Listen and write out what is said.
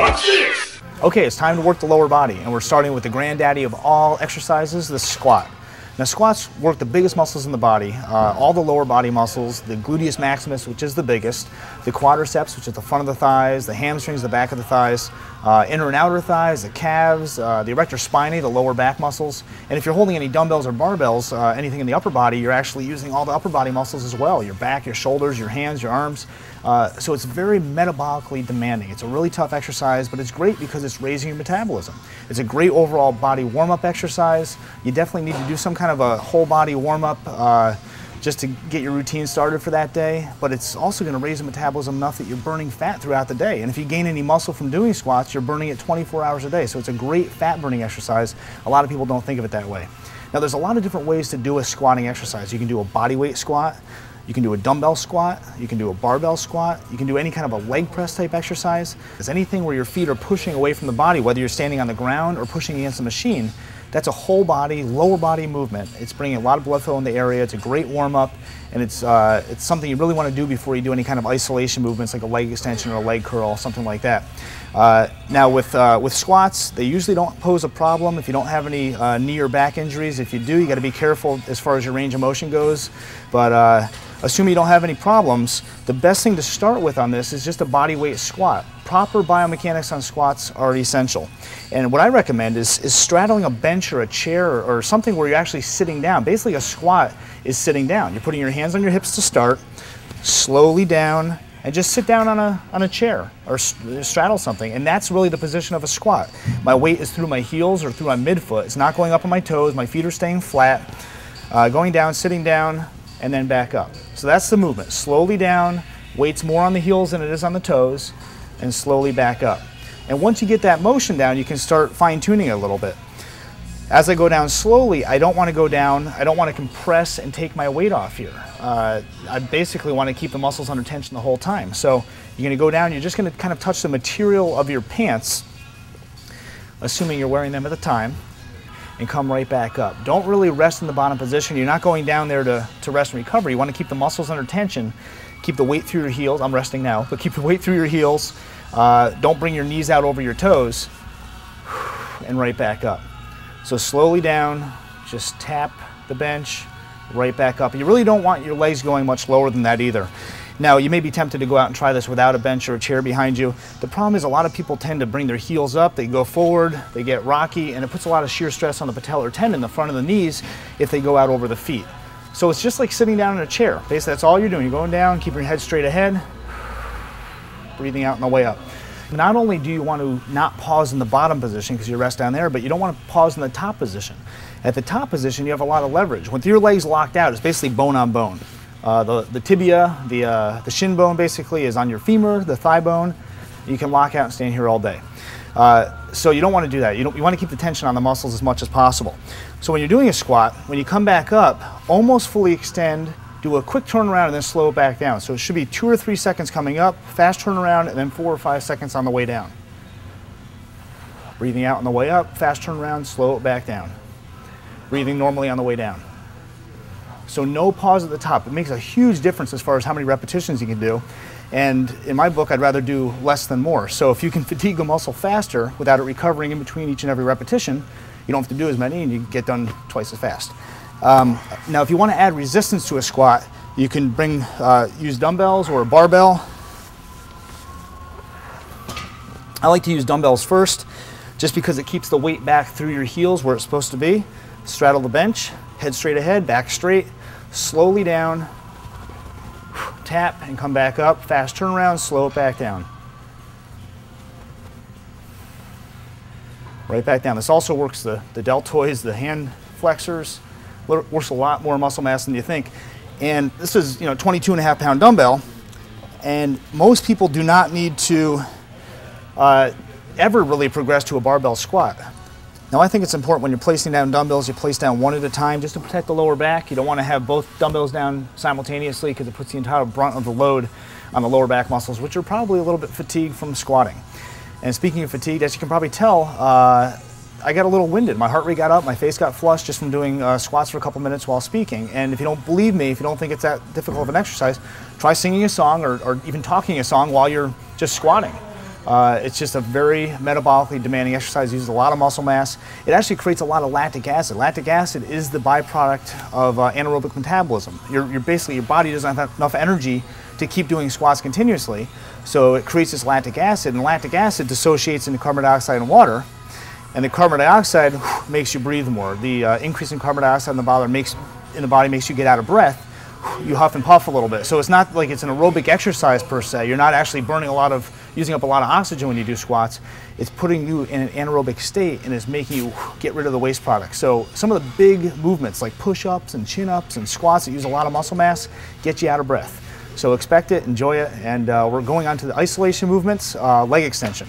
Watch this! Okay, it's time to work the lower body, and we're starting with the granddaddy of all exercises, the squat. Now, squats work the biggest muscles in the body, all the lower body muscles, the gluteus maximus, which is the biggest, the quadriceps, which is the front of the thighs, the hamstrings, the back of the thighs, inner and outer thighs, the calves, the erector spinae, the lower back muscles. And if you're holding any dumbbells or barbells, anything in the upper body, you're actually using all the upper body muscles as well, your back, your shoulders, your hands, your arms. So it's very metabolically demanding. It's a really tough exercise, but it's great because it's raising your metabolism. It's a great overall body warm-up exercise. You definitely need to do some kind of a whole body warm-up just to get your routine started for that day, but it's also going to raise the metabolism enough that you're burning fat throughout the day. And if you gain any muscle from doing squats, you're burning it 24 hours a day. So it's a great fat burning exercise. A lot of people don't think of it that way. Now, there's a lot of different ways to do a squatting exercise. You can do a bodyweight squat. You can do a dumbbell squat, you can do a barbell squat, you can do any kind of a leg press type exercise. It's anything where your feet are pushing away from the body, whether you're standing on the ground or pushing against a machine. That's a whole body, lower body movement. It's bringing a lot of blood flow in the area. It's a great warm up, and it's something you really want to do before you do any kind of isolation movements like a leg extension or a leg curl, something like that. Now with squats, they usually don't pose a problem if you don't have any knee or back injuries. If you do, you got to be careful as far as your range of motion goes. But assuming you don't have any problems, the best thing to start with on this is just a body weight squat. Proper biomechanics on squats are essential. And what I recommend is straddling a bench or a chair or something where you're actually sitting down. Basically, a squat is sitting down. You're putting your hands on your hips to start, slowly down, and just sit down on a chair or straddle something. And that's really the position of a squat. My weight is through my heels or through my midfoot. It's not going up on my toes. My feet are staying flat. Going down, sitting down, and then back up. So that's the movement. Slowly down, weight's more on the heels than it is on the toes, and slowly back up. And once you get that motion down, you can start fine-tuning it a little bit. As I go down slowly, I don't want to go down, I don't want to compress and take my weight off here. I basically want to keep the muscles under tension the whole time. So you're going to go down, you're just going to kind of touch the material of your pants, assuming you're wearing them at the time, and come right back up. Don't really rest in the bottom position. You're not going down there to rest and recover. You want to keep the muscles under tension, keep the weight through your heels. I'm resting now, but keep the weight through your heels. Don't bring your knees out over your toes, and right back up. So slowly down, just tap the bench, right back up. You really don't want your legs going much lower than that either. Now, you may be tempted to go out and try this without a bench or a chair behind you. The problem is a lot of people tend to bring their heels up, they go forward, they get rocky, and it puts a lot of shear stress on the patellar tendon, the front of the knees, if they go out over the feet. So it's just like sitting down in a chair. Basically, that's all you're doing. You're going down, keeping your head straight ahead, breathing out on the way up. Not only do you want to not pause in the bottom position because you rest down there, but you don't want to pause in the top position. At the top position, you have a lot of leverage. With your legs locked out, it's basically bone on bone. The tibia, the shin bone basically is on your femur, the thigh bone. You can lock out and stand here all day. So you don't want to do that. You want to keep the tension on the muscles as much as possible. So when you're doing a squat, when you come back up, almost fully extend, do a quick turnaround and then slow it back down. So it should be 2 or 3 seconds coming up, fast turnaround, and then 4 or 5 seconds on the way down. Breathing out on the way up, fast turnaround, slow it back down. Breathing normally on the way down. So no pause at the top. It makes a huge difference as far as how many repetitions you can do. And in my book, I'd rather do less than more. So if you can fatigue a muscle faster without it recovering in between each and every repetition, you don't have to do as many and you get done twice as fast. Now, if you want to add resistance to a squat, you can use dumbbells or a barbell. I like to use dumbbells first, just because it keeps the weight back through your heels where it's supposed to be. Straddle the bench, head straight ahead, back straight, slowly down, tap and come back up, fast turnaround, slow it back down. Right back down. This also works the deltoids, the hand flexors. Works a lot more muscle mass than you think. And this is, 22.5 pound dumbbell, and most people do not need to ever really progress to a barbell squat. Now, I think it's important when you're placing down dumbbells, you place down one at a time just to protect the lower back. You don't want to have both dumbbells down simultaneously because it puts the entire brunt of the load on the lower back muscles, which are probably a little bit fatigued from squatting. And speaking of fatigue, as you can probably tell, I got a little winded. My heart rate got up, my face got flushed just from doing squats for a couple minutes while speaking. And if you don't believe me, if you don't think it's that difficult of an exercise, try singing a song or even talking a song while you're just squatting. It's just a very metabolically demanding exercise, uses a lot of muscle mass. It actually creates a lot of lactic acid. Lactic acid is the byproduct of anaerobic metabolism. Basically, your body doesn't have enough energy to keep doing squats continuously, so it creates this lactic acid, and lactic acid dissociates into carbon dioxide and water, and the carbon dioxide makes you breathe more. The increase in carbon dioxide in the body makes you get out of breath. You huff and puff a little bit. So it's not like it's an aerobic exercise per se. You're not actually using up a lot of oxygen when you do squats. It's putting you in an anaerobic state and is making you get rid of the waste products. So some of the big movements like push-ups and chin-ups and squats that use a lot of muscle mass get you out of breath. So expect it, enjoy it, and we're going on to the isolation movements, leg extension.